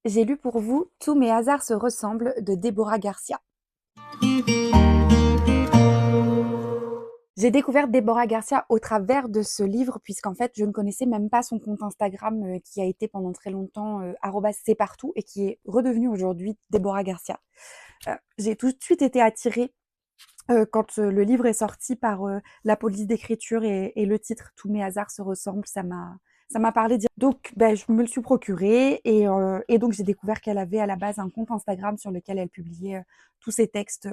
J'ai lu pour vous Tous mes hasards se ressemblent de Déborah Garcia. J'ai découvert Déborah Garcia au travers de ce livre, puisqu'en fait, je ne connaissais même pas son compte Instagram qui a été pendant très longtemps @cpartout et qui est redevenu aujourd'hui Déborah Garcia. J'ai tout de suite été attirée quand le livre est sorti par la police d'écriture et le titre Tous mes hasards se ressemblent, ça m'a parlé. Donc, je me le suis procuré et donc j'ai découvert qu'elle avait à la base un compte Instagram sur lequel elle publiait tous ses textes,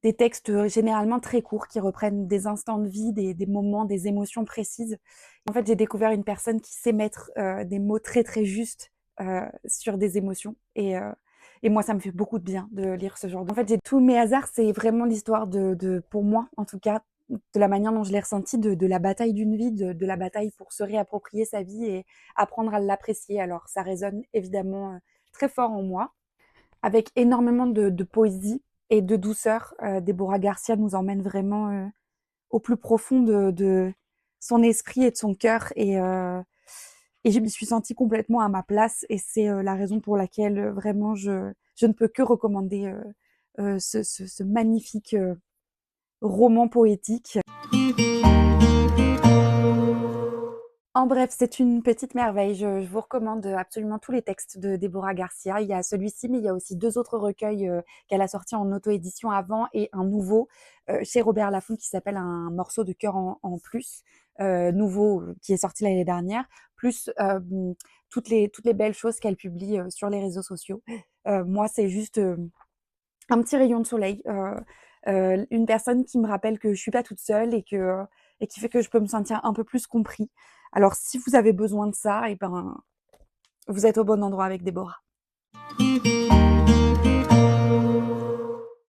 des textes généralement très courts qui reprennent des instants de vie, des moments, des émotions précises. En fait, j'ai découvert une personne qui sait mettre des mots très très justes sur des émotions et moi, ça me fait beaucoup de bien de lire ce genre de... En fait, j'ai tous mes hasards, c'est vraiment l'histoire pour moi, en tout cas, de la manière dont je l'ai ressenti, de la bataille d'une vie, de la bataille pour se réapproprier sa vie et apprendre à l'apprécier. Alors, ça résonne évidemment très fort en moi, avec énormément de poésie et de douceur. Déborah Garcia nous emmène vraiment au plus profond de son esprit et de son cœur. Et je me suis sentie complètement à ma place. Et c'est la raison pour laquelle vraiment je ne peux que recommander ce magnifique roman poétique. En bref, c'est une petite merveille. Je vous recommande absolument tous les textes de Déborah Garcia. Il y a celui-ci, mais il y a aussi 2 autres recueils qu'elle a sortis en auto-édition avant et un nouveau chez Robert Laffont qui s'appelle Un morceau de cœur en plus, nouveau qui est sorti l'année dernière, plus toutes les belles choses qu'elle publie sur les réseaux sociaux. Moi, c'est juste un petit rayon de soleil, une personne qui me rappelle que je suis pas toute seule et qui fait que je peux me sentir un peu plus compris. Alors si vous avez besoin de ça, et ben, vous êtes au bon endroit avec Déborah.